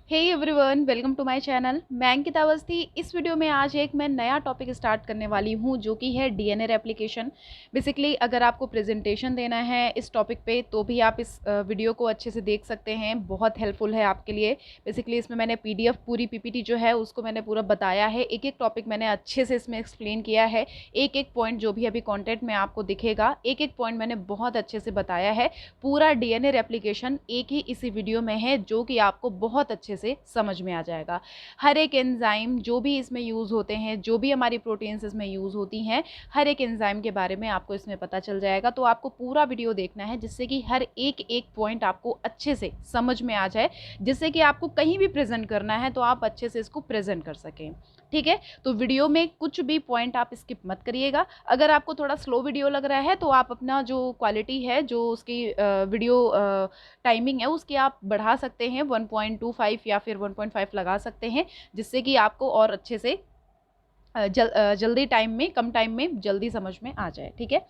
Hey everyone, welcome to my channel. मैं अंकिता अवस्थी। इस video में आज मैं नया टॉपिक स्टार्ट करने वाली हूं जो कि है डीएनए रेप्लिकेशन। बेसिकली अगर आपको प्रेजेंटेशन देना है इस टॉपिक पे तो भी आप इस वीडियो को अच्छे से देख सकते हैं, बहुत हेल्पफुल है आपके लिए। बेसिकली इसमें मैंने पीडीएफ पूरी पीपीटी जो है उसको मैंने पूरा बताया है, एक एक टॉपिक मैंने अच्छे से इसमें एक्सप्लेन किया है। एक एक पॉइंट जो भी अभी कॉन्टेंट में आपको दिखेगा, एक एक पॉइंट मैंने बहुत अच्छे से बताया है। पूरा डीएनए रेप्लिकेशन एक ही इसी वीडियो में है जो कि आपको बहुत अच्छे से समझ में आ जाएगा। हर एक एंजाइम जो भी इसमें यूज़ होते हैं, जो भी हमारी प्रोटीन्स इसमें यूज़ होती हैं, हर एक एंजाइम के बारे में आपको इसमें पता चल जाएगा। तो आपको पूरा वीडियो देखना है जिससे कि हर एक एक पॉइंट आपको अच्छे से समझ में आ जाए, जिससे कि आपको कहीं भी प्रेजेंट करना है तो आप अच्छे से इसको प्रेजेंट कर सकें। ठीक है, तो वीडियो में कुछ भी पॉइंट आप स्किप मत करिएगा। अगर आपको थोड़ा स्लो वीडियो लग रहा है तो आप अपना जो क्वालिटी है, जो उसकी वीडियो टाइमिंग है, उसकी आप बढ़ा सकते हैं, 1.25 या फिर 1.5 लगा सकते हैं, जिससे कि आपको और अच्छे से जल्दी टाइम में, कम टाइम में जल्दी समझ में आ जाए। ठीक है,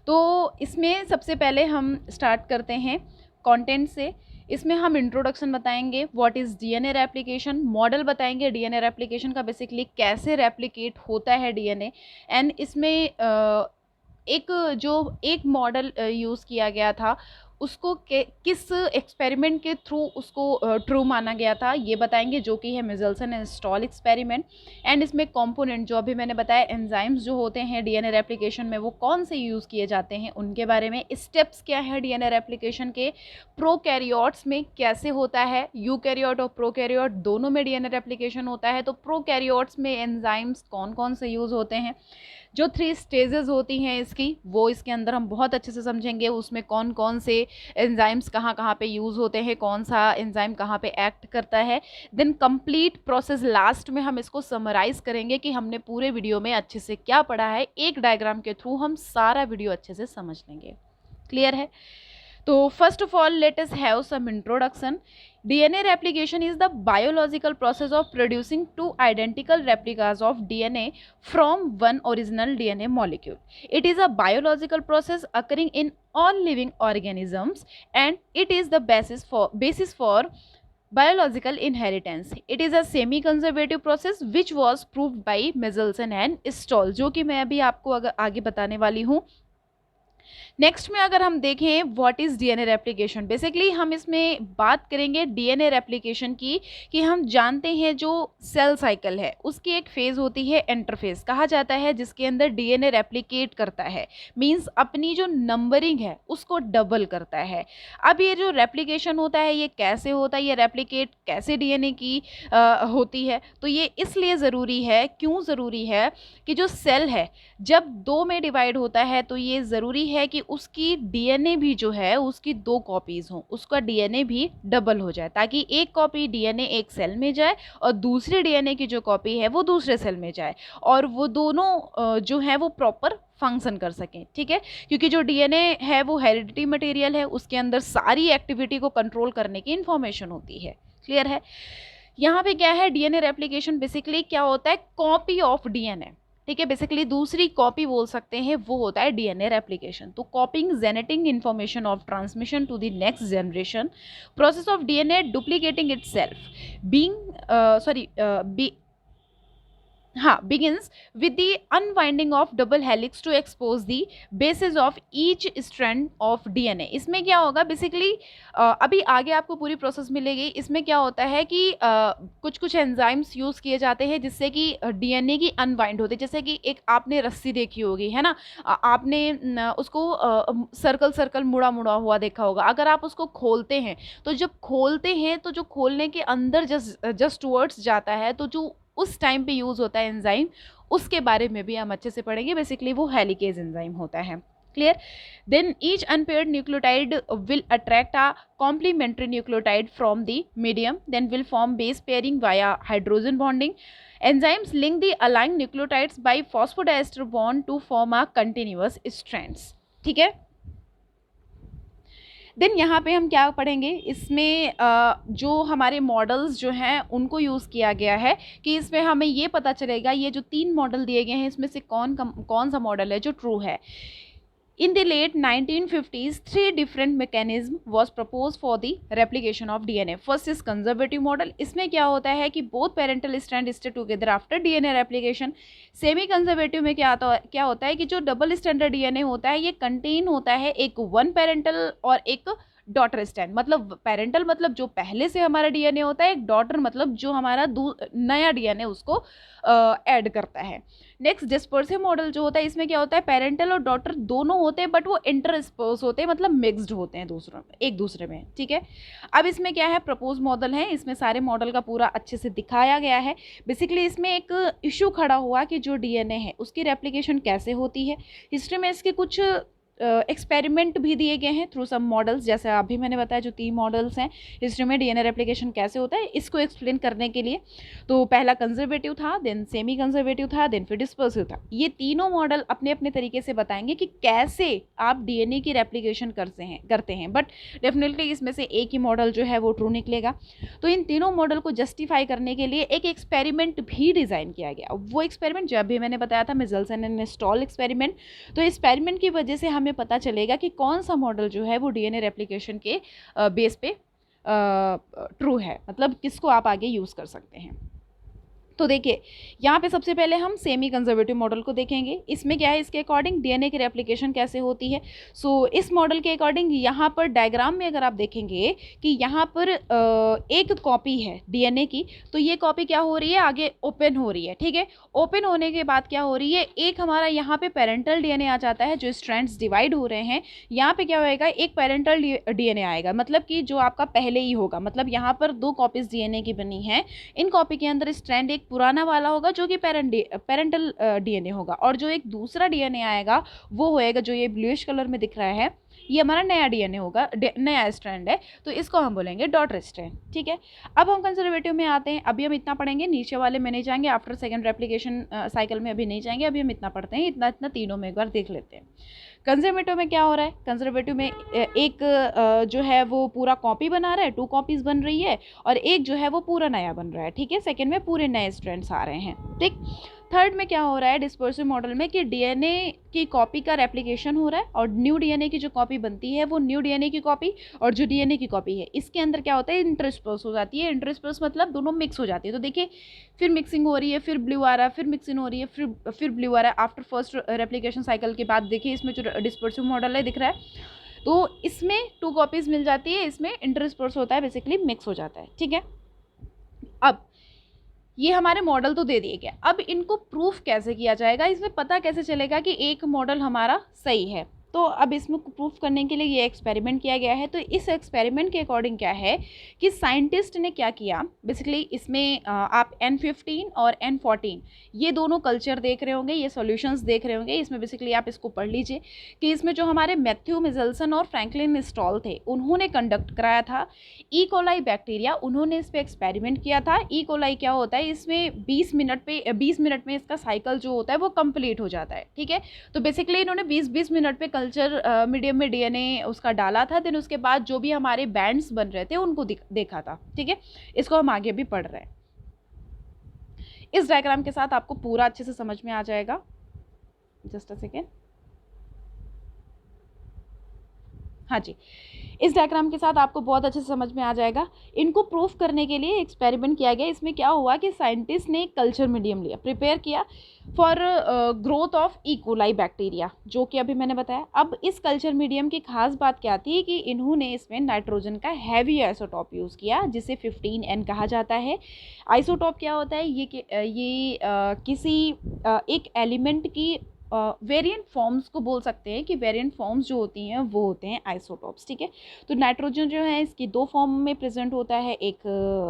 तो इसमें सबसे पहले हम स्टार्ट करते हैं कंटेंट से। इसमें हम इंट्रोडक्शन बताएंगे, what is DNA replication, model बताएंगे डीएनए रेप्लिकेशन का, बेसिकली कैसे रेप्लिकेट होता है डीएनए। एंड इसमें एक मॉडल यूज़ किया गया था, उसको किस एक्सपेरिमेंट के थ्रू उसको ट्रू माना गया था ये बताएंगे, जो कि है मिज़ल्सन एंड स्टॉल एक्सपेरिमेंट। एंड इसमें कंपोनेंट जो अभी मैंने बताया, एंजाइम्स जो होते हैं डीएनए रेप्लिकेशन में वो कौन से यूज़ किए जाते हैं उनके बारे में, स्टेप्स क्या है डीएनए रेप्लिकेशन के, प्रोकैरियोट्स में कैसे होता है, यूकैरियोट और प्रोकैरियोट दोनों में डीएनए रेप्लिकेशन होता है, तो प्रोकैरियोट्स में एंजाइम्स कौन कौन से यूज़ होते हैं, जो 3 स्टेजेस होती हैं इसकी वो इसके अंदर हम बहुत अच्छे से समझेंगे। उसमें कौन कौन से एंजाइम्स कहाँ कहाँ पे यूज़ होते हैं, कौन सा एंजाइम कहाँ पे एक्ट करता है। देन कंप्लीट प्रोसेस लास्ट में हम इसको समराइज़ करेंगे कि हमने पूरे वीडियो में अच्छे से क्या पढ़ा है। एक डायग्राम के थ्रू हम सारा वीडियो अच्छे से समझ लेंगे। क्लियर है? तो first of all let us have some introduction. DNA replication is the biological process of producing two identical replicas of DNA from one original DNA molecule. It is a biological process occurring in all living organisms and it is the basis for biological inheritance. It is a semi-conservative process which was proved by Michelson and Stoll, जो कि मैं अभी आपको आगे बताने वाली हूँ। Next में अगर हम देखें what is DNA replication, basically हम इसमें बात करेंगे डीएनए रेप्लिकेशन की, कि हम जानते हैं जो सेल साइकिल है उसकी एक फेज़ होती है इंटरफेस कहा जाता है, जिसके अंदर डीएनए रेप्लिकेट करता है, मींस अपनी जो नंबरिंग है उसको डबल करता है। अब ये जो रेप्लिकेशन होता है ये कैसे होता है, ये रेप्लिकेट कैसे डीएनए की होती है, तो ये इसलिए ज़रूरी है, क्यों ज़रूरी है कि जो सेल है जब 2 में डिवाइड होता है तो ये ज़रूरी है कि उसकी डीएनए भी जो है उसकी 2 कॉपीज़ हों, उसका डीएनए भी डबल हो जाए, ताकि एक कॉपी डीएनए एक सेल में जाए और दूसरी डीएनए की जो कॉपी है वो दूसरे सेल में जाए, और वो दोनों जो है वो प्रॉपर फंक्शन कर सकें। ठीक है, क्योंकि जो डीएनए है वो हेरिडिटी मटेरियल है, उसके अंदर सारी एक्टिविटी को कंट्रोल करने की इंफॉर्मेशन होती है। क्लियर है? यहाँ पे क्या है, डीएनए रेप्लिकेशन बेसिकली क्या होता है, कॉपी ऑफ डीएनए। ठीक है, बेसिकली दूसरी कॉपी बोल सकते हैं, वो होता है डीएनए रेप्लिकेशन। तो copying genetic information of transmission to the next generation, process of DNA duplicating itself begins with the unwinding of double helix to expose the bases of each strand of DNA। इसमें क्या होगा basically, अभी आगे आपको पूरी process मिलेगी। इसमें क्या होता है कि कुछ कुछ एंजाइम्स यूज़ किए जाते हैं जिससे कि डीएनए की अनवाइंड होती है। जैसे कि एक आपने रस्सी देखी होगी, है ना, आपने उसको सर्कल सर्कल मुड़ा मुड़ा हुआ देखा होगा। अगर आप उसको खोलते हैं तो जब खोलते हैं तो जो खोलने के अंदर जस्ट टुवर्ड्स जाता है, तो जो उस टाइम पे यूज़ होता है एंजाइम, उसके बारे में भी हम अच्छे से पढ़ेंगे। बेसिकली वो हेलिकेज एंजाइम होता है। Clear? Then each unpaired nucleotide will attract a complementary nucleotide from the medium, then will form base pairing via hydrogen bonding. Enzymes link the aligning nucleotides by phosphodiester bond to form a continuous strands. ठीक है, then यहाँ पे हम क्या पढ़ेंगे, इसमें जो हमारे मॉडल्स जो हैं उनको यूज़ किया गया है, कि इसमें हमें ये पता चलेगा ये जो 3 मॉडल दिए गए हैं इसमें से कौन सा मॉडल है जो ट्रू है। In the late 1950s, three different mechanism was proposed for the replication of DNA. First is conservative model. इसमें क्या होता है कि both parental strand stay together after DNA replication. Semi conservative में क्या होता है कि जो डबल स्टैंडर्ड DNA होता है ये कंटेन होता है एक वन पेरेंटल और एक डॉटर स्टैंड, मतलब पेरेंटल मतलब जो पहले से हमारा डीएनए होता है, एक डॉटर मतलब जो हमारा नया डीएनए उसको ऐड करता है। नेक्स्ट डिस्पर्सिव मॉडल जो होता है, इसमें क्या होता है पेरेंटल और डॉटर दोनों होते हैं बट वो इंटरस्पर्स होते हैं, मतलब मिक्स्ड होते हैं एक दूसरे में, ठीक है। अब इसमें क्या है प्रपोज मॉडल है, इसमें सारे मॉडल का पूरा अच्छे से दिखाया गया है। बेसिकली इसमें एक इशू खड़ा हुआ कि जो डीएनए है उसकी रेप्लिकेशन कैसे होती है। हिस्ट्री में इसके कुछ एक्सपेरिमेंट भी दिए गए हैं थ्रू सम मॉडल्स, जैसे अभी मैंने बताया जो 3 मॉडल्स हैं हिस्ट्री में डीएनए रेप्लिकेशन कैसे होता है इसको एक्सप्लेन करने के लिए। तो पहला कंजर्वेटिव था, देन सेमी कंजर्वेटिव था, देन फिर डिस्पर्सिव था। ये तीनों मॉडल अपने अपने तरीके से बताएंगे कि कैसे आप डीएनए की रेप्लिकेशन करते हैं बट डेफिनेटली इसमें से एक ही मॉडल जो है वो ट्रू निकलेगा। तो इन तीनों मॉडल को जस्टिफाई करने के लिए एक एक्सपेरिमेंट भी डिज़ाइन किया गया। वो एक्सपेरिमेंट जो अभी मैंने बताया था मिज़ल्सन एंड स्टॉल एक्सपेरिमेंट। तो एक्सपेरिमेंट की वजह से हमें पता चलेगा कि कौन सा मॉडल जो है वो डीएनए रेप्लिकेशन के बेस पे ट्रू है, मतलब किसको आप आगे यूज़ कर सकते हैं। तो देखिए यहाँ पे सबसे पहले हम सेमी कंजर्वेटिव मॉडल को देखेंगे। इसमें क्या है, इसके अकॉर्डिंग डीएनए की रेप्लिकेशन कैसे होती है। सो इस मॉडल के अकॉर्डिंग यहाँ पर डायग्राम में अगर आप देखेंगे कि यहाँ पर एक कॉपी है डीएनए की, तो ये कॉपी क्या हो रही है आगे ओपन हो रही है, ठीक है। ओपन होने के बाद क्या हो रही है, एक हमारा यहाँ पे पेरेंटल डीएनए आ जाता है, जो स्ट्रैंड्स डिवाइड हो रहे हैं यहाँ पे क्या होएगा एक पेरेंटल डीएनए आएगा, मतलब कि जो आपका पहले ही होगा, मतलब यहाँ पर 2 कॉपीज डीएनए की बनी है। इन कॉपी के अंदर स्ट्रैंड एक पुराना वाला होगा जो कि पेरेंटल डीएनए होगा, और जो एक दूसरा डीएनए आएगा वो होएगा जो ये ब्लूइश कलर में दिख रहा है, ये हमारा नया डीएनए होगा, नया स्ट्रैंड है, तो इसको हम बोलेंगे डॉटर स्ट्रैंड, ठीक है। अब हम कंजर्वेटिव में आते हैं। अभी हम इतना पढ़ेंगे, नीचे वाले में नहीं जाएंगे, आफ्टर सेकेंड रेप्लिकेशन साइकिल में अभी नहीं जाएंगे, अभी हम इतना पढ़ते हैं, इतना तीनों में एक बार देख लेते हैं। कंजर्वेटिव में क्या हो रहा है, कंजर्वेटिव में एक जो है वो पूरा कॉपी बना रहा है, 2 कॉपीज बन रही है, और एक जो है वो पूरा नया बन रहा है, ठीक है। सेकेंड में पूरे नए स्ट्रैंड्स आ रहे हैं, ठीक। थर्ड में क्या हो रहा है डिस्पर्सिव मॉडल में कि डीएनए की कॉपी का रेप्लिकेशन हो रहा है, और न्यू डीएनए की जो कॉपी बनती है वो न्यू डीएनए की कॉपी और जो डीएनए की कॉपी है इसके अंदर क्या होता है इंटरस्पर्स हो जाती है। इंटरस्पर्स मतलब दोनों मिक्स हो जाती है। तो देखिए फिर मिक्सिंग हो रही है, फिर ब्लू आ रहा है, फिर मिक्सिंग हो रही है, फिर ब्लू आ रहा है। आफ्टर फर्स्ट रेप्लिकेशन साइकिल के बाद देखिए इसमें जो डिस्पर्सिव मॉडल है दिख रहा है, तो इसमें 2 कॉपीज मिल जाती है, इसमें इंटरस्पर्स होता है, बेसिकली मिक्स हो जाता है, ठीक है। अब ये हमारे मॉडल तो दे दिए गए, अब इनको प्रूफ कैसे किया जाएगा, इसमें पता कैसे चलेगा कि एक मॉडल हमारा सही है। तो अब इसमें प्रूफ करने के लिए ये एक्सपेरिमेंट किया गया है। तो इस एक्सपेरिमेंट के अकॉर्डिंग क्या है कि साइंटिस्ट ने क्या किया, बेसिकली इसमें आप N15 और N14 ये दोनों कल्चर देख रहे होंगे, ये सॉल्यूशंस देख रहे होंगे। इसमें बेसिकली आप इसको पढ़ लीजिए कि इसमें जो हमारे मैथ्यू मिज़ल्सन और फ्रैंकलिन स्टॉल थे उन्होंने कंडक्ट कराया था ई कोलाई बैक्टीरिया, उन्होंने इस पर एक्सपेरिमेंट किया था। ई कोलाई क्या होता है, इसमें 20 मिनट में इसका साइकिल जो होता है वो कंप्लीट हो जाता है, ठीक है। तो बेसिकली इन्होंने 20 मिनट पे कल्चर मीडियम में डीएनए उसका डाला था, देन उसके बाद जो भी हमारे बैंड्स बन रहे थे उनको देखा था, ठीक है। इसको हम आगे भी पढ़ रहे हैं। इस डायग्राम के साथ आपको पूरा अच्छे से समझ में आ जाएगा। जस्ट अ सेकेंड, हाँ जी, इस डायग्राम के साथ आपको बहुत अच्छे से समझ में आ जाएगा। इनको प्रूफ करने के लिए एक्सपेरिमेंट किया गया। इसमें क्या हुआ कि साइंटिस्ट ने एक कल्चर मीडियम लिया, प्रिपेयर किया for growth of E coli bacteria, जो कि अभी मैंने बताया। अब इस कल्चर मीडियम की खास बात क्या थी कि इन्होंने इसमें नाइट्रोजन का हैवी आइसोटॉप यूज़ किया, जिसे 15N कहा जाता है। आइसोटॉप क्या होता है, ये किसी एक एलिमेंट की वेरिएंट फॉर्म्स को बोल सकते हैं कि वेरिएंट फॉर्म्स जो होती हैं वो होते हैं आइसोटॉप्स, ठीक है। तो नाइट्रोजन जो है इसकी 2 फॉर्म में प्रेजेंट होता है, एक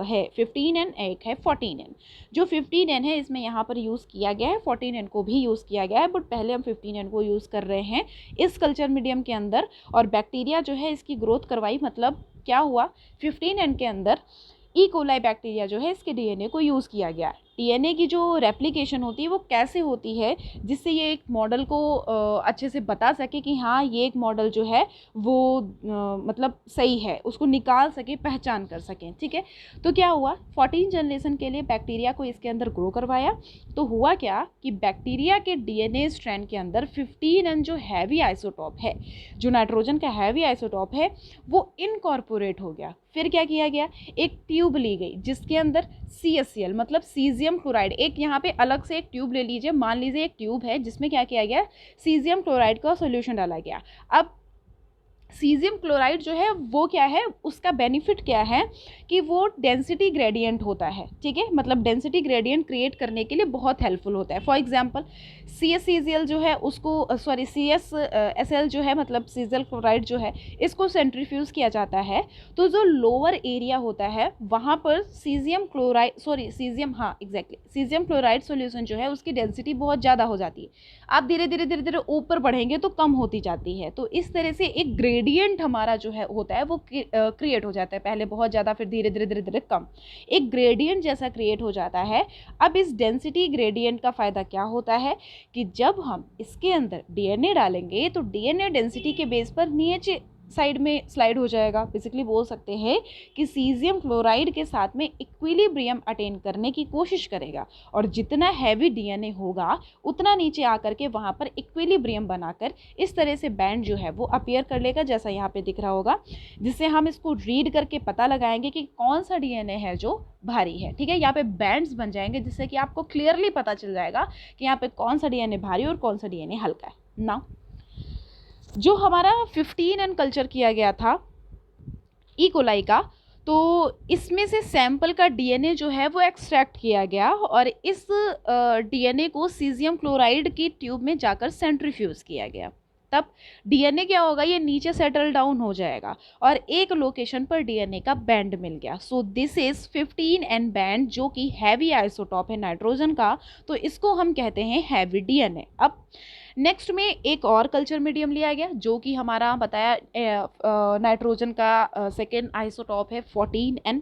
है 15N, एक है 14N। जो 15N है इसमें यहाँ पर यूज़ किया गया है, 14N को भी यूज़ किया गया है, बट पहले हम 15N को यूज़ कर रहे हैं इस कल्चर मीडियम के अंदर। और बैक्टीरिया जो है इसकी ग्रोथ करवाई, मतलब क्या हुआ 15N के अंदर ई कोलाई बैक्टीरिया जो है इसके डीएनए को यूज़ किया गया है। डीएनए की जो रेप्लिकेशन होती है वो कैसे होती है, जिससे ये एक मॉडल को अच्छे से बता सके कि हाँ ये एक मॉडल जो है वो मतलब सही है, उसको निकाल सके, पहचान कर सकें। ठीक है, तो क्या हुआ, 14 जनरेशन के लिए बैक्टीरिया को इसके अंदर ग्रो करवाया। तो हुआ क्या कि बैक्टीरिया के डीएनए स्ट्रैंड के अंदर 15N जो हैवी आइसोटॉप है, जो नाइट्रोजन का हैवी आइसोटॉप है, वो इनकॉर्पोरेट हो गया। फिर क्या किया गया, एक ट्यूब ली गई जिसके अंदर CaCl मतलब सीजियम क्लोराइड, एक यहाँ पे अलग से एक ट्यूब ले लीजिए, मान लीजिए एक ट्यूब है जिसमें क्या किया गया, सीजियम क्लोराइड का सॉल्यूशन डाला गया। अब सीजियम क्लोराइड जो है वो क्या है, उसका बेनिफिट क्या है कि वो डेंसिटी ग्रेडियंट होता है। ठीक है, मतलब डेंसिटी ग्रेडियंट क्रिएट करने के लिए बहुत हेल्पफुल होता है। फॉर एग्जांपल CaCl जो है उसको CaSL जो है मतलब सीजियम क्लोराइड जो है, इसको सेंट्रीफ्यूज किया जाता है, तो जो लोअर एरिया होता है वहाँ पर सीजियम क्लोराइड सॉल्यूशन जो है उसकी डेंसिटी बहुत ज़्यादा हो जाती है। आप धीरे धीरे ऊपर बढ़ेंगे तो कम होती जाती है। तो इस तरह से एक ग्रेडियंट हमारा जो है होता है वो क्रिएट हो जाता है, पहले बहुत ज़्यादा, फिर धीरे धीरे कम, एक ग्रेडियंट जैसा क्रिएट हो जाता है। अब इस डेंसिटी ग्रेडियंट का फ़ायदा क्या होता है कि जब हम इसके अंदर डीएनए डालेंगे तो डीएनए डेंसिटी के बेस पर नीचे साइड में स्लाइड हो जाएगा। बेसिकली बोल सकते हैं कि सीजियम क्लोराइड के साथ में इक्विलिब्रियम अटेन करने की कोशिश करेगा, और जितना हैवी डीएनए होगा उतना नीचे आकर के वहाँ पर इक्विलिब्रियम बनाकर इस तरह से बैंड जो है वो अपीयर कर लेगा, जैसा यहाँ पे दिख रहा होगा, जिससे हम इसको रीड करके पता लगाएंगे कि कौन सा डीएनए है जो भारी है। ठीक है, यहाँ पे बैंड्स बन जाएंगे जिससे कि आपको क्लियरली पता चल जाएगा कि यहाँ पे कौन सा डीएनए भारी और कौन सा डीएनए हल्का है ना। जो हमारा 15N कल्चर किया गया था ई कोलाई का, तो इसमें से सैंपल का डीएनए जो है वो एक्सट्रैक्ट किया गया, और इस डीएनए को सीजियम क्लोराइड की ट्यूब में जाकर सेंट्रीफ्यूज किया गया। तब डीएनए क्या होगा, ये नीचे सेटल डाउन हो जाएगा और एक लोकेशन पर डीएनए का बैंड मिल गया। So this is 15N band, जो कि हैवी आइसोटॉप है नाइट्रोजन का, तो इसको हम कहते हैं हैवी डीएनए। अब नेक्स्ट में एक और कल्चर मीडियम लिया गया जो कि हमारा बताया नाइट्रोजन का सेकेंड आइसोटॉप है 14N,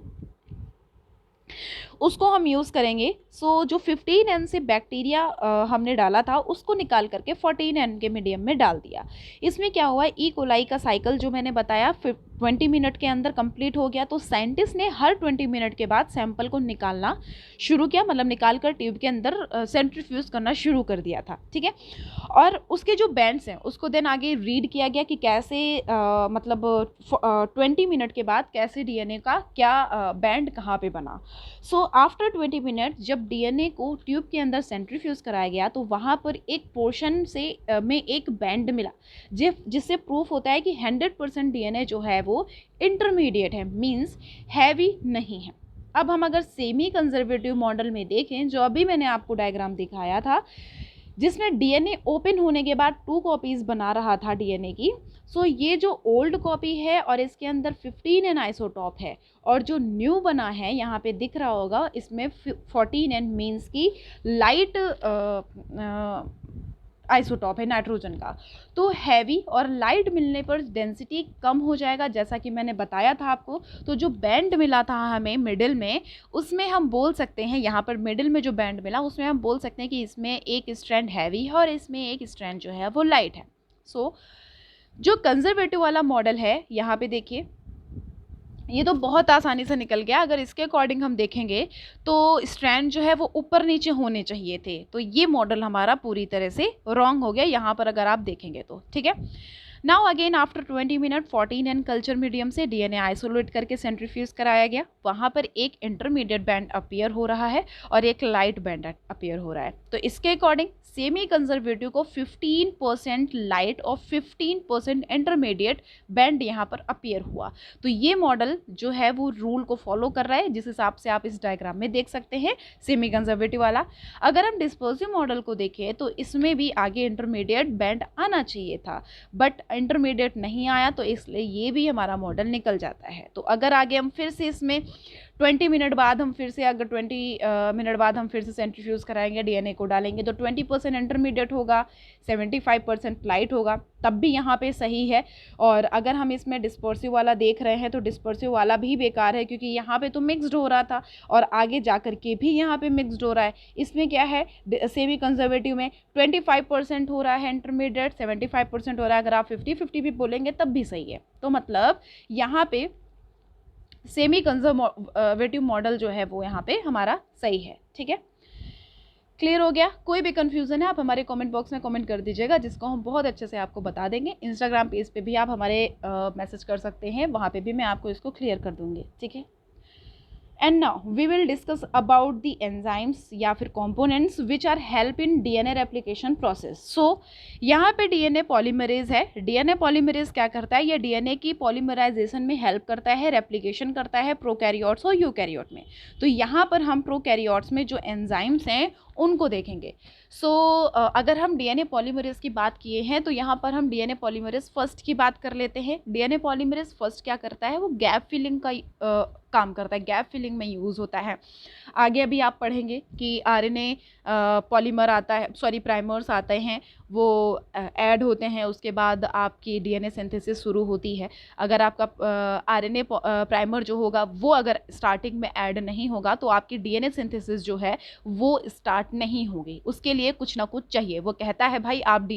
उसको हम यूज़ करेंगे। सो जो 15N से बैक्टीरिया हमने डाला था उसको निकाल करके 14N के मीडियम में डाल दिया। इसमें क्या हुआ, ई कोलाई का साइकिल जो मैंने बताया 20 मिनट के अंदर कंप्लीट हो गया। तो साइंटिस्ट ने हर 20 मिनट के बाद सैंपल को निकालना शुरू किया, मतलब निकाल कर ट्यूब के अंदर सेंट्रीफ्यूज करना शुरू कर दिया था। ठीक है, और उसके जो बैंड्स हैं उसको देन आगे रीड किया गया कि कैसे मतलब 20 मिनट के बाद कैसे डीएनए का क्या बैंड कहाँ पे बना। सो आफ्टर 20 मिनट जब डीएनए को ट्यूब के अंदर सेंट्रीफ्यूज कराया गया तो वहाँ पर एक पोर्शन से में एक बैंड मिला, जिससे प्रूफ होता है कि 100% डीएनए जो है वो इंटरमीडिएट है, मींस हैवी नहीं है। अब हम अगर सेमी कंजर्वेटिव मॉडल में देखें, जो अभी मैंने आपको डायग्राम दिखाया था, जिसमें डीएनए ओपन होने के बाद 2 कॉपीज बना रहा था डीएनए की। सो ये जो ओल्ड कॉपी है और इसके अंदर 15N आइसोटॉप है, और जो न्यू बना है यहाँ पे दिख रहा होगा इसमें 14N मीन्स की लाइट आइसोटॉप है नाइट्रोजन का। तो हैवी और लाइट मिलने पर डेंसिटी कम हो जाएगा, जैसा कि मैंने बताया था आपको। तो जो बैंड मिला था हमें मिडिल में, उसमें हम बोल सकते हैं, यहाँ पर मिडिल में जो बैंड मिला उसमें हम बोल सकते हैं कि इसमें एक स्ट्रैंड हैवी है और इसमें एक स्ट्रैंड जो है वो लाइट है। सो जो कंजर्वेटिव वाला मॉडल है, यहाँ पे देखिए, ये तो बहुत आसानी से निकल गया। अगर इसके अकॉर्डिंग हम देखेंगे तो स्ट्रैंड जो है वो ऊपर नीचे होने चाहिए थे, तो ये मॉडल हमारा पूरी तरह से रॉन्ग हो गया यहाँ पर अगर आप देखेंगे तो। ठीक है, now again after 20 minute 14N culture medium से डीएनए आइसोलेट करके सेंट्रीफ्यूज कराया गया। वहाँ पर एक इंटरमीडिएट बैंड अपीयर हो रहा है और एक लाइट बैंड अपीयर हो रहा है। तो इसके अकॉर्डिंग सेमी कंजर्वेटिव को 15% लाइट और 15% इंटरमीडिएट बैंड यहाँ पर अपीयर हुआ। तो ये मॉडल जो है वो रूल को फॉलो कर रहा है, जिस हिसाब से आप इस डायग्राम में देख सकते हैं सेमी कंजर्वेटिव वाला। अगर हम डिस्पर्सिव मॉडल को देखें तो इसमें भी आगे इंटरमीडिएट बैंड आना चाहिए था, बट इंटरमीडिएट नहीं आया, तो इसलिए ये भी हमारा मॉडल निकल जाता है। तो अगर आगे हम फिर से इसमें 20 मिनट बाद हम फिर से, अगर 20 मिनट बाद हम फिर से सेंट्रीफ्यूज कराएंगे, डीएनए को डालेंगे, तो 20% इंटरमीडिएट होगा, 75% लाइट होगा, तब भी यहाँ पे सही है। और अगर हम इसमें डिस्पर्सिव वाला देख रहे हैं तो डिस्पर्सिव वाला भी बेकार है, क्योंकि यहाँ पे तो मिक्सड हो रहा था और आगे जा कर के भी यहाँ पे मिक्सड हो रहा है। इसमें क्या है, सेमी कंजर्वेटिव में 25% हो रहा है इंटरमीडिएट, 75% हो रहा है। अगर आप 50-50 भी बोलेंगे तब भी सही है। तो मतलब यहाँ पे सेमी कंजर्वेटिव मॉडल जो है वो यहाँ पे हमारा सही है। ठीक है, क्लियर हो गया? कोई भी कंफ्यूजन है आप हमारे कमेंट बॉक्स में कमेंट कर दीजिएगा, जिसको हम बहुत अच्छे से आपको बता देंगे। इंस्टाग्राम पेज पे भी आप हमारे मैसेज कर सकते हैं, वहाँ पे भी मैं आपको इसको क्लियर कर दूँगी। ठीक है, and now we will discuss about the enzymes या फिर components which are help in DNA replication process. So यहाँ पे डीएनए पॉलीमरेज है। डीएनए पॉलीमरेज क्या करता है, ये डीएनए की पॉलीमराइजेशन में हेल्प करता है, रेप्लिकेशन करता है प्रोकैरियोट्स और यूकैरियोट में। तो यहाँ पर हम प्रोकैरियोट्स में जो एंजाइम्स हैं उनको देखेंगे। सो अगर हम डीएनए पॉलीमरेज की बात किए हैं तो यहाँ पर हम डीएनए पॉलीमरेज फर्स्ट की बात कर लेते हैं। डीएनए पॉलीमरेज फर्स्ट क्या करता है, वो गैप फिलिंग का काम करता है, गैप फिलिंग में यूज़ होता है। आगे अभी आप पढ़ेंगे कि आरएनए पॉलीमर आता है, सॉरी प्राइमर्स आते हैं, वो ऐड होते हैं, उसके बाद आपकी डीएनए सिंथेसिस शुरू होती है। अगर आपका आरएनए प्राइमर जो होगा वो अगर स्टार्टिंग में ऐड नहीं होगा तो आपकी डीएनए सिंथेसिस जो है वो स्टार्ट नहीं होगी। उसके लिए कुछ ना कुछ चाहिए। वो कहता है भाई आप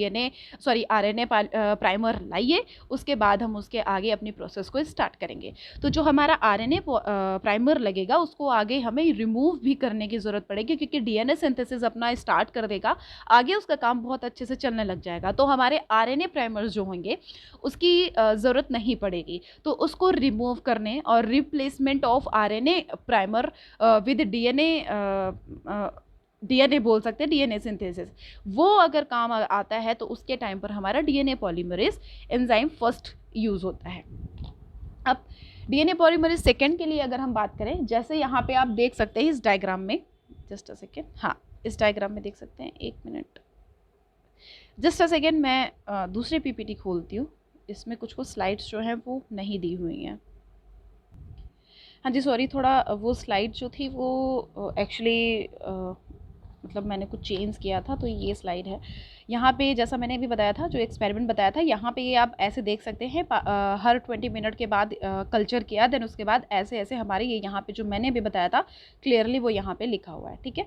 आरएनए प्राइमर लाइए, उसके बाद हम उसके आगे अपनी प्रोसेस को स्टार्ट करेंगे। तो जो हमारा आरएनए प्राइमर लगेगा उसको आगे हमें रिमूव भी करने की ज़रूरत पड़ेगी, क्योंकि डीएनए सिंथेसिस अपना स्टार्ट कर देगा, आगे उसका काम बहुत अच्छे से चलने लग जाएगा। तो हमारे आरएनए प्राइमर्स जो होंगे उसकी ज़रूरत नहीं पड़ेगी। तो उसको रिमूव करने और replacement of RNA primer with DNA बोल सकते हैं, डीएनए सिंथेसिस, वो अगर काम आता है तो उसके टाइम पर हमारा DNA polymerase enzyme first use होता है। अब डीएनए पॉलीमरेज सेकेंड के लिए अगर हम बात करें, जैसे यहाँ पे आप देख सकते हैं इस डायग्राम में, जस्ट अ सेकेंड, हाँ इस डायग्राम में देख सकते हैं, एक मिनट जस्ट अ सेकेंड, मैं दूसरे पीपीटी खोलती हूँ। इसमें कुछ स्लाइड्स जो हैं वो नहीं दी हुई हैं। हाँ जी सॉरी, थोड़ा वो स्लाइड जो थी वो एक्चुअली मतलब मैंने कुछ चेंज किया था, तो ये स्लाइड है। यहाँ पे जैसा मैंने अभी बताया था, जो एक्सपेरिमेंट बताया था, यहाँ पे ये आप ऐसे देख सकते हैं, हर 20 मिनट के बाद कल्चर किया, देन उसके बाद ऐसे ऐसे हमारे ये यहाँ पे जो मैंने अभी बताया था क्लियरली वो यहाँ पे लिखा हुआ है। ठीक है,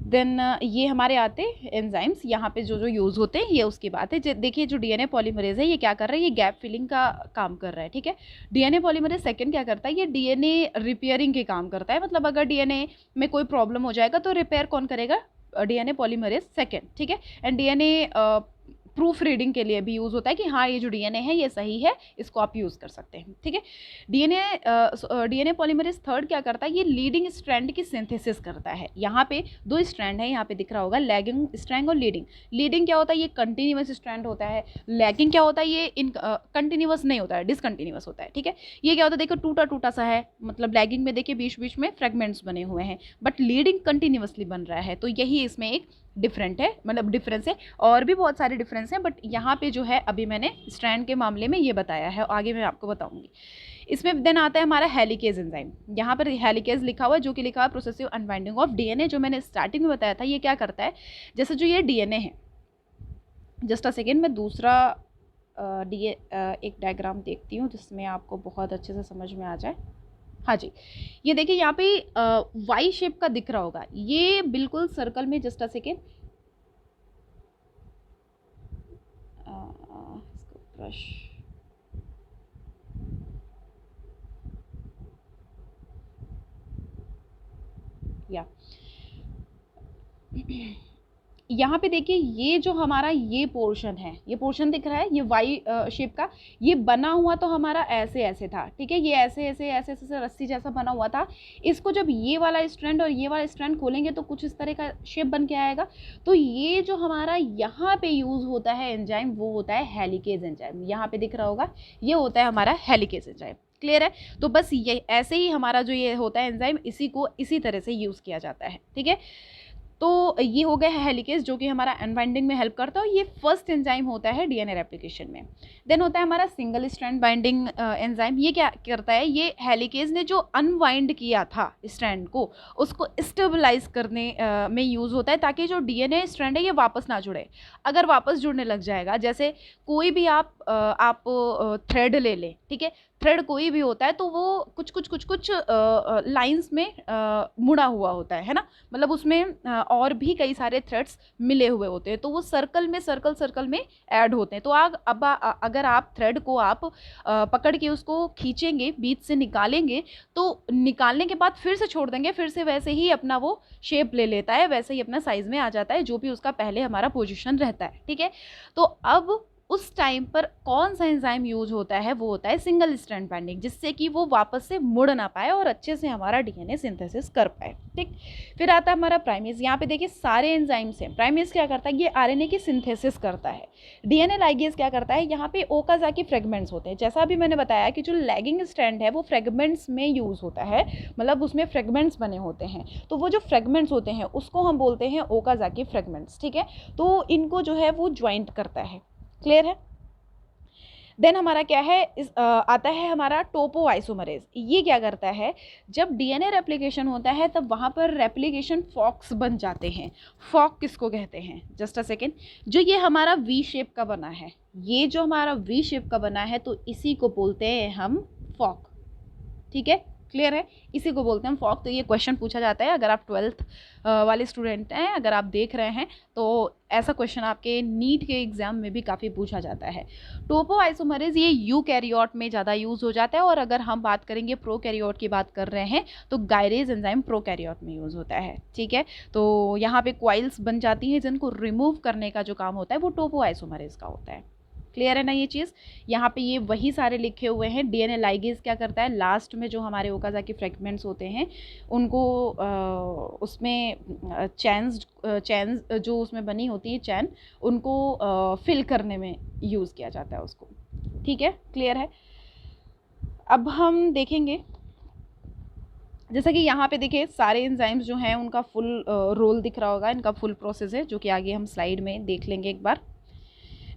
देन ये हमारे आते एंजाइम्स यहाँ पे जो जो यूज़ होते हैं, ये उसकी बात है। देखिए जो डीएनए पॉलीमरेज है ये क्या कर रहा है, ये गैप फिलिंग का काम कर रहा है। ठीक है, डीएनए पॉलीमरेज सेकंड क्या करता है, ये डीएनए रिपेयरिंग के काम करता है। मतलब अगर डीएनए में कोई प्रॉब्लम हो जाएगा तो रिपेयर कौन करेगा, डीएनए पॉलीमरेज सेकंड। ठीक है, एंड डीएनए प्रूफ रीडिंग के लिए भी यूज़ होता है कि हाँ ये जो डीएनए है ये सही है, इसको आप यूज़ कर सकते हैं। ठीक है, डीएनए पॉलीमरेज थर्ड क्या करता है, ये लीडिंग स्ट्रैंड की सिंथेसिस करता है। यहाँ पे दो स्ट्रैंड है, यहाँ पे दिख रहा होगा लैगिंग स्ट्रैंड और लीडिंग। लीडिंग क्या होता है, ये कंटिन्यूस स्ट्रैंड होता है। लैगिंग क्या होता है, ये कंटिन्यूस नहीं होता है, डिसकंटिन्यूस होता है। ठीक है, ये क्या होता है, देखो टूटा टूटा सा है, मतलब लैगिंग में देखिए बीच बीच में फ्रेगमेंट्स बने हुए हैं, बट लीडिंग कंटिन्यूसली बन रहा है। तो यही इसमें एक डिफरेंट है, मतलब डिफरेंस है। और भी बहुत सारे डिफरेंस हैं, बट यहाँ पे जो है अभी मैंने स्ट्रैंड के मामले में ये बताया है, आगे मैं आपको बताऊंगी। इसमें देन आता है हमारा हेलिकेज एंजाइम। यहाँ पर हेलिकेज लिखा हुआ है, जो कि लिखा हुआ है प्रोसेसिव अनबाइंडिंग ऑफ डीएनए, जो मैंने स्टार्टिंग में बताया था। ये क्या करता है, जैसे जो ये डीएनए है, जस्ट अ सेकेंड मैं दूसरा एक डायग्राम देखती हूँ जिसमें आपको बहुत अच्छे से समझ में आ जाए। हाँ जी, ये देखिए यहाँ पे वाई शेप का दिख रहा होगा, ये बिल्कुल सर्कल में, जस्ट अ सेकेंड इसको ब्रश, या यहाँ पे देखिए ये जो हमारा ये पोर्शन है, ये पोर्शन दिख रहा है, ये वाई शेप का, ये बना हुआ तो हमारा ऐसे ऐसे था। ठीक है, ये ऐसे ऐसे ऐसे ऐसे रस्सी जैसा बना हुआ था। इसको जब ये वाला स्ट्रैंड और ये वाला स्ट्रैंड खोलेंगे तो कुछ इस तरह का शेप बन के आएगा। तो ये जो हमारा यहाँ पे यूज़ होता है एंजाइम, वो होता है हेलिकेज एंजाइम। यहाँ पे दिख रहा होगा, ये होता है हमारा हेलिकेज एंजाइम। क्लियर है? तो बस ये ऐसे ही हमारा जो ये होता है एंजाइम, इसी को इसी तरह से यूज़ किया जाता है। ठीक है, तो ये हो गया है हेलिकेज जो कि हमारा अनबाइंडिंग में हेल्प करता है, और ये फर्स्ट एंजाइम होता है डीएनए रेप्लिकेशन में। देन होता है हमारा सिंगल स्ट्रैंड बाइंडिंग एंजाइम। ये क्या करता है, ये हेलिकेज ने जो अनवाइंड किया था स्ट्रैंड को, उसको स्टेबलाइज करने में यूज़ होता है, ताकि जो डीएनए स्ट्रैंड है ये वापस ना जुड़े। अगर वापस जुड़ने लग जाएगा, जैसे कोई भी आप थ्रेड ले लें, ठीक है, थ्रेड कोई भी होता है तो वो कुछ लाइंस में मुड़ा हुआ होता है ना, मतलब उसमें और भी कई सारे थ्रेड्स मिले हुए होते हैं, तो वो सर्कल में ऐड होते हैं। तो अगर आप थ्रेड को आप पकड़ के उसको खींचेंगे, बीच से निकालेंगे, तो निकालने के बाद फिर से छोड़ देंगे, फिर से वैसे ही अपना वो शेप ले लेता है, वैसे ही अपना साइज में आ जाता है, जो भी उसका पहले हमारा पोजीशन रहता है, ठीक है। तो अब उस टाइम पर कौन सा एंजाइम यूज होता है, वो होता है सिंगल स्ट्रैंड बाइंडिंग, जिससे कि वो वापस से मुड़ ना पाए और अच्छे से हमारा डीएनए सिंथेसिस कर पाए, ठीक। फिर आता है हमारा प्राइमेज। यहाँ पे देखिए सारे एंजाइम्स हैं। प्राइमेज क्या करता है, ये आरएनए की सिंथेसिस करता है। डीएनए लाइगेज क्या करता है, यहाँ पे ओकाज़ाकी फ्रेगमेंट्स होते हैं। जैसा अभी मैंने बताया कि जो लैगिंग स्ट्रैंड है वो फ्रेगमेंट्स में यूज होता है, मतलब उसमें फ्रेगमेंट्स बने होते हैं, तो वो जो फ्रेगमेंट्स होते हैं उसको हम बोलते हैं ओकाज़ाकी फ्रेगमेंट्स, ठीक है। तो इनको जो है वो ज्वाइंट करता है, क्लियर है। देन हमारा क्या है, आता है हमारा टोपोआइसोमरेज। ये क्या करता है, जब डीएनए रेप्लिकेशन होता है तब वहाँ पर रेप्लिकेशन फॉक्स बन जाते हैं। फॉक किसको कहते हैं, जस्ट अ सेकेंड, जो ये हमारा वी शेप का बना है, ये जो हमारा वी शेप का बना है, तो इसी को बोलते हैं हम फॉक, ठीक है, क्लियर है, इसी को बोलते हैं हम फॉक। तो ये क्वेश्चन पूछा जाता है, अगर आप 12th वाले स्टूडेंट हैं, अगर आप देख रहे हैं, तो ऐसा क्वेश्चन आपके नीट के एग्जाम में भी काफ़ी पूछा जाता है। टोपोआइसोमरेज ये यूकैरियोट में ज़्यादा यूज़ हो जाता है, और अगर हम बात करेंगे प्रोकैरियोट की बात कर रहे हैं तो गायरेज एंजाइम प्रोकैरियोट में यूज़ होता है, ठीक है। तो यहाँ पे क्वाइल्स बन जाती हैं, जिनको रिमूव करने का जो काम होता है वो टोपोआइसोमरेज का होता है, क्लियर है ना ये चीज़। यहाँ पे ये वही सारे लिखे हुए हैं। डीएनए लाइगेज क्या करता है, लास्ट में जो हमारे ओकाज़ाकी फ्रेगमेंट्स होते हैं उनको उसमें चैन्स जो उसमें बनी होती है चैन, उनको फिल करने में यूज़ किया जाता है उसको, ठीक है, क्लियर है। अब हम देखेंगे, जैसा कि यहाँ पे देखिए सारे एंजाइम्स जो हैं उनका फुल रोल दिख रहा होगा, इनका फुल प्रोसेस है, जो कि आगे हम स्लाइड में देख लेंगे एक बार।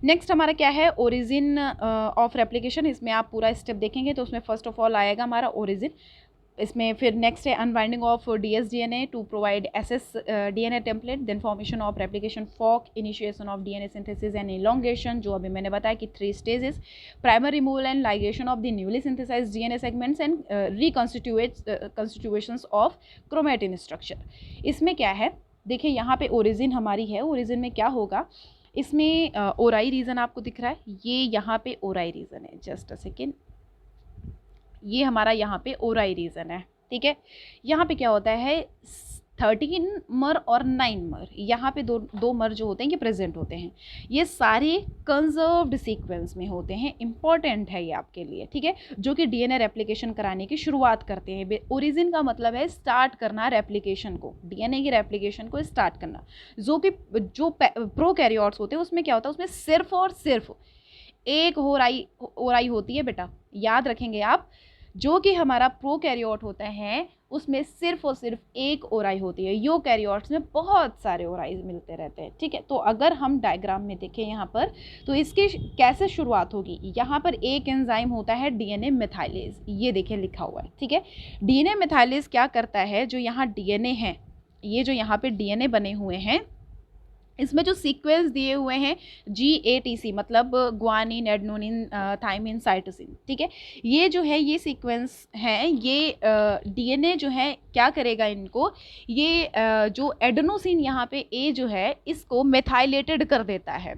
नेक्स्ट हमारा क्या है, ओरिजिन ऑफ रेप्लिकेशन। इसमें आप पूरा स्टेप देखेंगे तो उसमें फर्स्ट ऑफ ऑल आएगा हमारा ओरिजिन। इसमें फिर नेक्स्ट है unbinding of dsDNA to provide ssDNA template, then formation of replication fork, initiation of DNA synthesis and elongation, जो अभी मैंने बताया कि 3 stages, primer removal and ligation of the newly synthesised DNA segments and reconstitutions of chromatin structure. इसमें क्या है, देखिए यहाँ पे ओरिजिन हमारी है। ओरिजिन में क्या होगा, इसमें ओराई रीजन आपको दिख रहा है, ये यहाँ पे ओराई रीजन है, जस्ट अ सेकेंड, ये हमारा यहाँ पे ओराई रीजन है, ठीक है। यहाँ पे क्या होता है, 13 मर और 9 मर, यहाँ पे दो मर जो होते हैं ये प्रेजेंट होते हैं। ये सारे कंजर्व्ड सीक्वेंस में होते हैं, इंपॉर्टेंट है ये आपके लिए, ठीक है, जो कि डीएनए रेप्लिकेशन कराने की शुरुआत करते हैं। ओरिजिन का मतलब है स्टार्ट करना रेप्लिकेशन को, डीएनए की रेप्लिकेशन को स्टार्ट करना। जो प्रोकैरियोट्स होते हैं उसमें क्या होता है, उसमें सिर्फ और सिर्फ एक ओराई होती है बेटा, याद रखेंगे आप। जो कि हमारा प्रोकैरियोट होता है उसमें सिर्फ और सिर्फ एक ओराई होती है, यूकैरियोट्स में बहुत सारे ओराई मिलते रहते हैं, ठीक है। तो अगर हम डायग्राम में देखें यहाँ पर, तो इसकी कैसे शुरुआत होगी, यहाँ पर एक एंजाइम होता है डीएनए मेथाइलेज, ये देखिए लिखा हुआ है, ठीक है। डीएनए मेथाइलेज क्या करता है, जो यहाँ डीएनए है, ये जो यहाँ पे डीएनए बने हुए हैं, इसमें जो सीक्वेंस दिए हुए हैं GATC, मतलब ग्वानिन, एडेनोनिन, थाइमिन, साइटोसिन, ठीक है, ये जो है ये सीक्वेंस हैं, ये डीएनए जो है क्या करेगा इनको, ये जो एडेनोसिन यहाँ पे A जो है इसको मेथाइलेटेड कर देता है।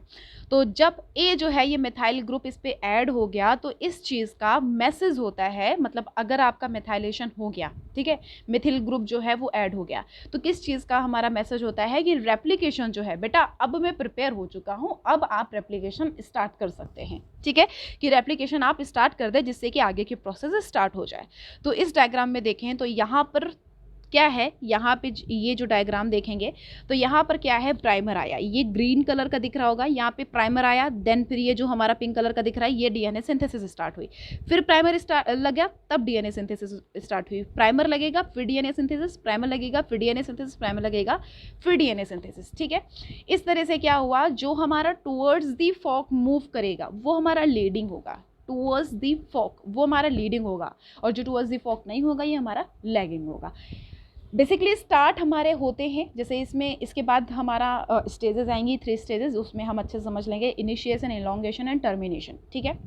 तो जब A जो है ये मेथाइल ग्रुप इस पे ऐड हो गया, तो इस चीज़ का मैसेज होता है, मतलब अगर आपका मेथाइलेशन हो गया, ठीक है, मिथिल ग्रुप जो है वो ऐड हो गया, तो किस चीज़ का हमारा मैसेज होता है कि रेप्लिकेशन जो है बेटा अब मैं प्रिपेयर हो चुका हूँ, अब आप रेप्लिकेशन स्टार्ट कर सकते हैं, ठीक है, कि रेप्लिकेशन आप स्टार्ट कर दें जिससे कि आगे की प्रोसेस स्टार्ट हो जाए। तो इस डायग्राम में देखें तो यहाँ पर क्या है यहाँ पे ये जो डायग्राम देखेंगे तो यहाँ पर क्या है, प्राइमर आया, ये ग्रीन कलर का दिख रहा होगा, यहाँ पे प्राइमर आया, देन फिर ये जो हमारा पिंक कलर का दिख रहा है ये डीएनए सिंथेसिस स्टार्ट हुई, फिर प्राइमर लग गया तब डीएनए सिंथेसिस स्टार्ट हुई, प्राइमर लगेगा फिर डीएनए सिंथेसिस, प्राइमर लगेगा फिर डीएनए सिंथेसिस, प्राइमर लगेगा फिर डीएनए सिंथेसिस। ठीक है, इस तरह से क्या हुआ, जो हमारा टूवर्ड्स दी फॉक मूव करेगा वो हमारा लीडिंग होगा, टूवर्ड्स दी फॉक वो हमारा लीडिंग होगा, और जो टूवर्ड्स दी फॉक नहीं होगा ये हमारा लैगिंग होगा। बेसिकली स्टार्ट हमारे होते हैं, जैसे इसमें इसके बाद हमारा स्टेजेस आएंगी, 3 स्टेजेस, उसमें हम अच्छे से समझ लेंगे, इनिशिएशन, इलॉन्गेशन एंड टर्मिनेशन। ठीक है,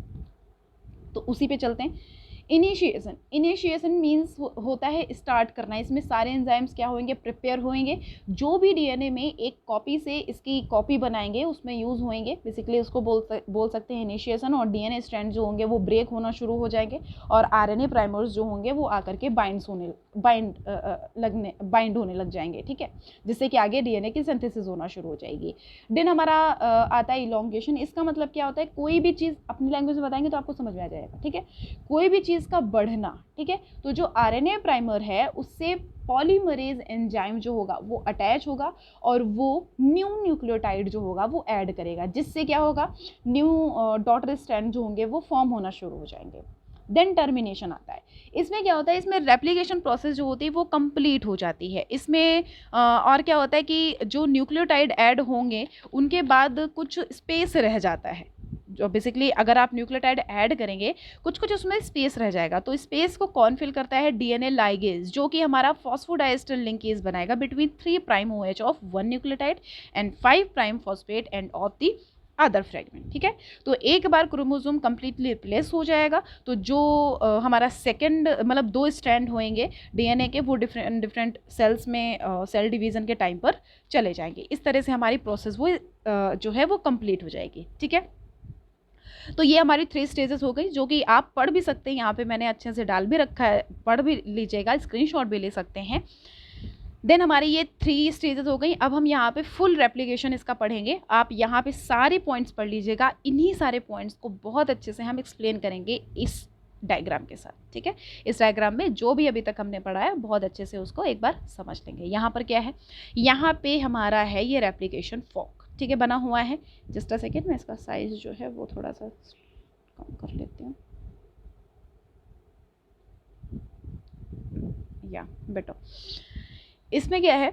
तो उसी पे चलते हैं। इनिशिएशन मीन्स होता है स्टार्ट करना, इसमें सारे एंजाइम्स क्या होंगे, प्रिपेयर होंगे, जो भी डीएनए में एक कॉपी से इसकी कॉपी बनाएंगे उसमें यूज़ होंगे, बेसिकली उसको बोल सकते हैं इनिशिएशन, और डीएनए स्ट्रैंड जो होंगे वो ब्रेक होना शुरू हो जाएंगे, और आरएनए प्राइमर्स जो होंगे वो आकर के बाइंड होने लग जाएंगे। ठीक है, जिससे कि आगे डीएनए की सिंथेसिस होना शुरू हो जाएगी। देन हमारा आता है इलॉन्गेशन, इसका मतलब क्या होता है, कोई भी चीज़ अपनी लैंग्वेज में बताएंगे तो आपको समझ में आ जाएगा। ठीक है, कोई भी चीज़ का बढ़ना। ठीक है, तो जो आरएनए प्राइमर है उससे पॉलीमरेज एंजाइम जो होगा वो अटैच होगा, और वो न्यू न्यूक्लियोटाइड जो होगा वो ऐड करेगा, जिससे क्या होगा, न्यू डॉटर स्ट्रैंड जो होंगे वो फॉर्म होना शुरू हो जाएंगे। देन टर्मिनेशन आता है, इसमें क्या होता है, इसमें रेप्लिकेशन प्रोसेस जो होती है वो कंप्लीट हो जाती है। इसमें और क्या होता है कि जो न्यूक्लियोटाइड ऐड होंगे उनके बाद कुछ स्पेस रह जाता है, जो बेसिकली अगर आप न्यूक्लियोटाइड ऐड करेंगे कुछ कुछ उसमें स्पेस रह जाएगा, तो स्पेस को कौन फिल करता है, डीएनए लाइगेज, जो कि हमारा फॉस्फोडाइस्टर लिंकेज बनाएगा between 3' OH of 1 nucleotide and 5' phosphate end of the other fragment. ठीक है, तो एक बार क्रोमोसोम कंप्लीटली रिप्लेस हो जाएगा तो जो हमारा सेकंड मतलब 2 स्ट्रैंड होंगे डीएनए के वो डिफरेंट सेल्स में सेल डिवीजन के टाइम पर चले जाएंगे। इस तरह से हमारी प्रोसेस वो जो है वो कंप्लीट हो जाएगी। ठीक है, तो ये हमारी 3 स्टेजेस हो गई, जो कि आप पढ़ भी सकते हैं, यहाँ पे मैंने अच्छे से डाल भी रखा है, पढ़ भी लीजिएगा, स्क्रीनशॉट भी ले सकते हैं। देन हमारी ये 3 स्टेजेस हो गई। अब हम यहाँ पे फुल रेप्लिकेशन इसका पढ़ेंगे, आप यहाँ पे सारे पॉइंट्स पढ़ लीजिएगा, इन्हीं सारे पॉइंट्स को बहुत अच्छे से हम एक्सप्लेन करेंगे इस डायग्राम के साथ। ठीक है, इस डायग्राम में जो भी अभी तक हमने पढ़ा है बहुत अच्छे से उसको एक बार समझ लेंगे। यहाँ पर क्या है, यहाँ पे हमारा है ये रेप्लिकेशन फॉर्क। ठीक है, बना हुआ है, जस्ट अ सेकेंड मैं इसका साइज जो है वो थोड़ा सा कम कर लेती हूँ, या बेटा इसमें क्या है,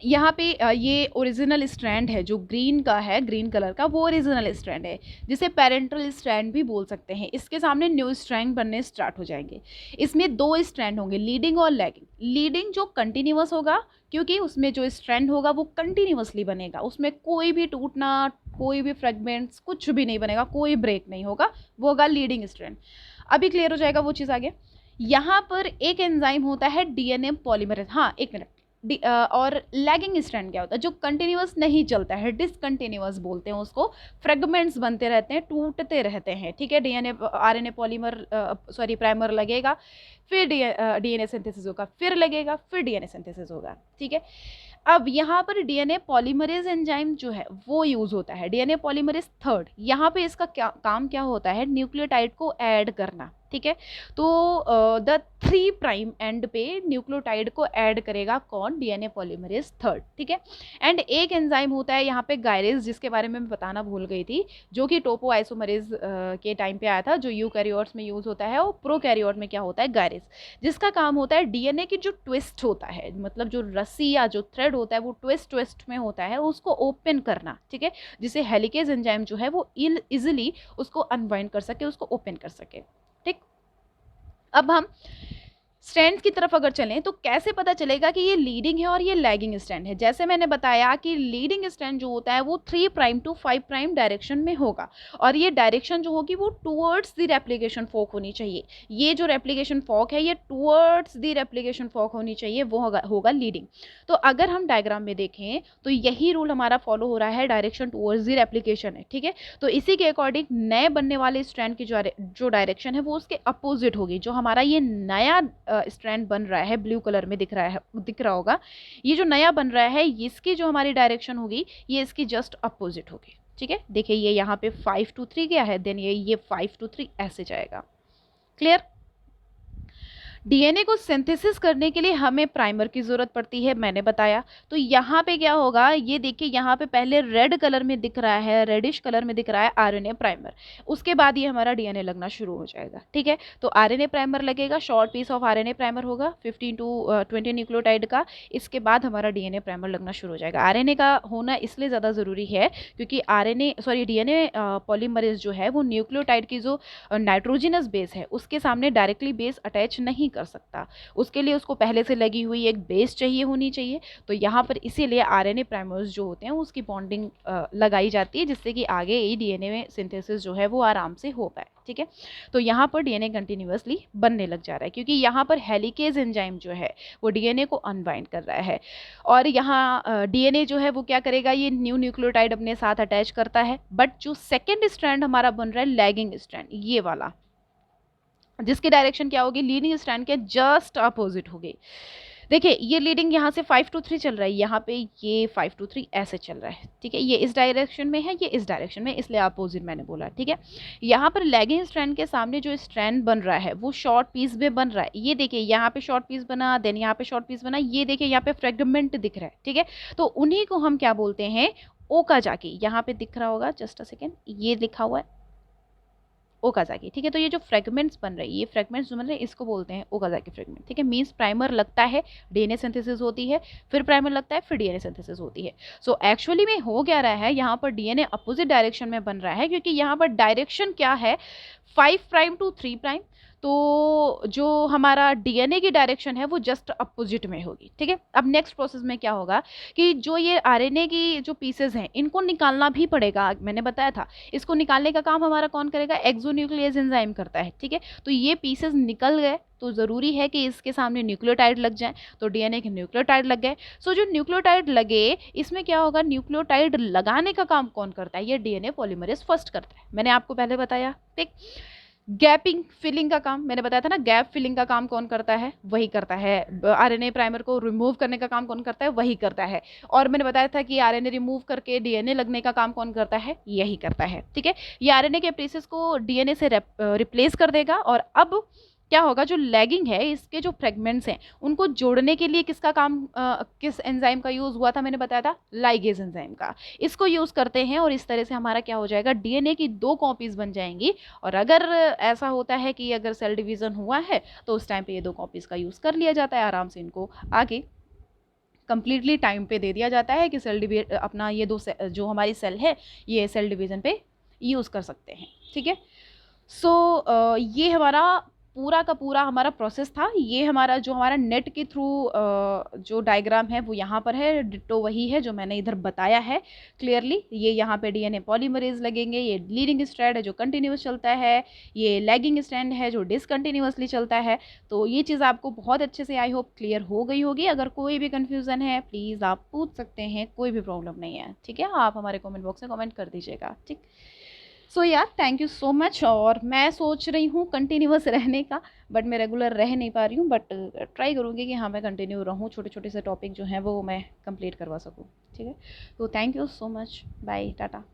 यहाँ पे ये ओरिजिनल स्ट्रैंड है जो ग्रीन का है, ग्रीन कलर का, वो ओरिजिनल स्ट्रैंड है जिसे पेरेंटल स्ट्रैंड भी बोल सकते हैं। इसके सामने न्यू स्ट्रैंड बनने स्टार्ट हो जाएंगे। इसमें 2 स्ट्रैंड होंगे, लीडिंग और लैगिंग। लीडिंग जो कंटिन्यूअस होगा, क्योंकि उसमें जो स्ट्रैंड होगा वो कंटिन्यूअसली बनेगा, उसमें कोई भी टूटना, कोई भी फ्रेगमेंट्स कुछ भी नहीं बनेगा, कोई ब्रेक नहीं होगा, वो होगा लीडिंग स्ट्रैंड। अभी क्लियर हो जाएगा वो चीज़ आगे। यहाँ पर एक एंजाइम होता है डीएनए पॉलीमरेज, हाँ एक मिनट, और लैगिंग स्ट्रैंड क्या होता है, जो कंटिन्यूअस नहीं चलता है, डिसकंटिन्यूअस बोलते हैं उसको, फ्रेगमेंट्स बनते रहते हैं, टूटते रहते हैं। ठीक है, डीएनए आरएनए पॉलीमर प्राइमर लगेगा, फिर डीएनए सिंथेसिस होगा, फिर लगेगा, फिर डीएनए सिंथेसिस होगा। ठीक है, अब यहाँ पर डीएनए पॉलीमरेज एंजाइम जो है वो यूज़ होता है, डीएनए पॉलीमरेज 3rd। यहाँ पे इसका काम क्या होता है, न्यूक्लियोटाइड को ऐड करना। ठीक है, तो द 3' एंड पे न्यूक्लियोटाइड को ऐड करेगा कौन, डीएनए पॉलीमरेज 3rd। ठीक है, एंड एक एंजाइम होता है यहाँ पे गायरेज, जिसके बारे में मैं बताना भूल गई थी, जो कि टोपो आइसोमरेज के टाइम पे आया था, जो यूकैरियोट्स में यूज़ होता है, और प्रोकैरियोट में क्या होता है, गायरेज, जिसका काम होता है डीएनए की जो ट्विस्ट होता है, मतलब जो रस्सी या जो थ्रेड होता है वो ट्विस्ट में होता है, उसको ओपन करना। ठीक है, जिसे हेलिकेज एंजाइम जो है वो इजिली उसको अनवाइंड कर सके, उसको ओपन कर सके। ठीक, अब हम स्ट्रैंड्स की तरफ अगर चलें तो कैसे पता चलेगा कि ये लीडिंग है और ये लैगिंग स्ट्रैंड है। जैसे मैंने बताया कि लीडिंग स्ट्रैंड जो होता है वो 3' to 5' डायरेक्शन में होगा, और ये डायरेक्शन जो होगी वो टूवर्ड्स द रेप्लिकेशन फॉर्क होनी चाहिए। ये जो रेप्लिकेशन फॉर्क है ये टूवर्ड्स द रेप्लिकेशन फॉर्क होनी चाहिए, वो होगा लीडिंग। तो अगर हम डायग्राम में देखें तो यही रूल हमारा फॉलो हो रहा है, डायरेक्शन टूवर्ड्स द रेप्लिकेशन है। ठीक है, तो इसी के अकॉर्डिंग नए बनने वाले स्ट्रैंड की जो डायरेक्शन है वो उसके अपोजिट होगी। जो हमारा ये नया स्ट्रैंड बन रहा है, ब्लू कलर में दिख रहा होगा, ये जो नया बन रहा है इसकी जो हमारी डायरेक्शन होगी ये इसकी जस्ट अपोजिट होगी। ठीक है, देखिए ये यहाँ पे 5 to 3 गया है, देन ये 5 to 3 ऐसे जाएगा। क्लियर। डीएनए को सिंथेसिस करने के लिए हमें प्राइमर की ज़रूरत पड़ती है, मैंने बताया। तो यहाँ पे क्या होगा, ये देखिए यहाँ पे पहले रेड कलर में दिख रहा है, रेडिश कलर में दिख रहा है आरएनए प्राइमर। उसके बाद ये हमारा डीएनए लगना शुरू हो जाएगा, ठीक है। तो आरएनए प्राइमर लगेगा, short piece of RNA primer होगा 15 टू 20 न्यूक्लियोटाइड का। इसके बाद हमारा डीएनए प्राइमर लगना शुरू हो जाएगा। आरएनए का होना इसलिए ज़्यादा ज़रूरी है क्योंकि डीएनए पॉलीमरेज जो है वो न्यूक्लियोटाइड की जो नाइट्रोजिनस बेस है उसके सामने डायरेक्टली बेस अटैच नहीं कर सकता। उसके लिए उसको पहले से लगी हुई एक बेस चाहिए होनी चाहिए। तो यहाँ पर इसीलिए आरएनए प्राइमर्स जो होते हैं उसकी बॉन्डिंग लगाई जाती है, जिससे कि आगे ये डीएनए में सिंथेसिस जो है वो आराम से हो पाए, ठीक है। तो यहाँ पर डीएनए कंटिन्यूअसली बनने लग जा रहा है क्योंकि यहाँ पर हेलिकेज एंजाइम जो है वो डीएनए को अनबाइंड कर रहा है। और यहाँ डीएनए जो है वो क्या करेगा, ये न्यू न्यूक्लियोटाइड अपने साथ अटैच करता है। बट जो सेकेंड स्ट्रैंड हमारा बन रहा है लैगिंग स्ट्रैंड, ये वाला, जिसकी डायरेक्शन क्या होगी, लीडिंग स्ट्रैंड के जस्ट अपोजिट होगी। देखिए ये लीडिंग यहाँ से 5 to 3 चल रहा है, यहाँ पे ये 5 to 3 ऐसे चल रहा है, ठीक है। ये इस डायरेक्शन में है, ये इस डायरेक्शन में, इसलिए अपोजिट मैंने बोला, ठीक है। यहाँ पर लैगिंग स्ट्रैंड के सामने जो स्ट्रैंड बन रहा है वो शॉर्ट पीस में बन रहा है। ये देखिए यहाँ पे शॉर्ट पीस बना, देन यहाँ पे शॉर्ट पीस बना, ये देखिए यहाँ पे फ्रेगमेंट दिख रहा है, ठीक है। तो उन्हीं को हम क्या बोलते हैं, ओकाजाकी। यहाँ पे दिख रहा होगा, जस्ट अ सेकेंड, ये लिखा हुआ है ओकाजाकी, ठीक है। तो ये जो फ्रेगमेंट्स बन रहे हैं, ये फ्रेगमेंट्स जो बन रहे हैं इसको बोलते हैं ओकाजाकी फ्रेगमेंट, ठीक है। मींस प्राइमर लगता है, डीएनए सिंथेसिस होती है, फिर प्राइमर लगता है, फिर डीएनए सिंथेसिस होती है। सो एक्चुअली में हो क्या रहा है, यहाँ पर डीएनए अपोजिट डायरेक्शन में बन रहा है क्योंकि यहाँ पर डायरेक्शन क्या है, 5 प्राइम टू 3 प्राइम। तो जो हमारा डीएनए की डायरेक्शन है वो जस्ट अपोजिट में होगी, ठीक है। अब नेक्स्ट प्रोसेस में क्या होगा कि जो ये आरएनए की जो पीसेस हैं इनको निकालना भी पड़ेगा, मैंने बताया था। इसको निकालने का काम हमारा कौन करेगा, एक्सोन्यूक्लियस एंजाइम करता है, ठीक है। तो ये पीसेस निकल गए तो ज़रूरी है कि इसके सामने न्यूक्लियोटाइड लग जाए, तो डीएनए के न्यूक्लियोटाइड लग गए। सो जो न्यूक्लियोटाइड लगे, इसमें क्या होगा, न्यूक्लियोटाइड लगाने का काम कौन करता है, ये डीएनए पॉलीमरेज फर्स्ट करता है, मैंने आपको पहले बताया, ठीक। गैपिंग फिलिंग का काम मैंने बताया था ना, गैप फिलिंग का काम कौन करता है, वही करता है। आरएनए प्राइमर को रिमूव करने का काम कौन करता है, वही करता है। और मैंने बताया था कि आरएनए रिमूव करके डीएनए लगने का काम कौन करता है, यही करता है, ठीक है। ये आरएनए के पीसेस को डीएनए से रिप्लेस कर देगा। और अब क्या होगा, जो लैगिंग है इसके जो फ्रेगमेंट्स हैं उनको जोड़ने के लिए किसका काम, किस एंजाइम का यूज़ हुआ था, मैंने बताया था लाइगेज एंजाइम का। इसको यूज़ करते हैं और इस तरह से हमारा क्या हो जाएगा, डीएनए की 2 कॉपीज़ बन जाएंगी। और अगर ऐसा होता है कि अगर सेल डिवीज़न हुआ है तो उस टाइम पे ये 2 कॉपीज़ का यूज़ कर लिया जाता है, आराम से इनको आगे कंप्लीटली टाइम पे दे दिया जाता है कि अपना ये जो हमारी सेल है ये सेल डिवीज़न पे यूज़ कर सकते हैं, ठीक है। सो ये हमारा पूरा का पूरा हमारा प्रोसेस था। ये हमारा जो हमारा नेट के थ्रू जो डायग्राम है वो यहाँ पर है, डिट्टो वही है जो मैंने इधर बताया है क्लियरली। ये यहाँ पे डीएनए पॉलीमरेज लगेंगे, ये लीडिंग स्ट्रैंड है जो कंटिन्यूस चलता है, ये लैगिंग स्ट्रैंड है जो डिसकंटिन्यूसली चलता है। तो ये चीज़ आपको बहुत अच्छे से आई होप क्लियर हो गई होगी। अगर कोई भी कन्फ्यूज़न है प्लीज़ आप पूछ सकते हैं, कोई भी प्रॉब्लम नहीं है, ठीक है। आप हमारे कॉमेंट बॉक्स में कॉमेंट कर दीजिएगा, ठीक। सो यार थैंक यू सो मच। और मैं सोच रही हूँ कंटिन्यूअस रहने का, बट मैं रेगुलर रह नहीं पा रही हूँ, बट ट्राई करूँगी कि हाँ मैं कंटिन्यू रहूँ, छोटे छोटे से टॉपिक जो हैं वो मैं कंप्लीट करवा सकूँ, ठीक है। तो thank you so much, bye, Tata.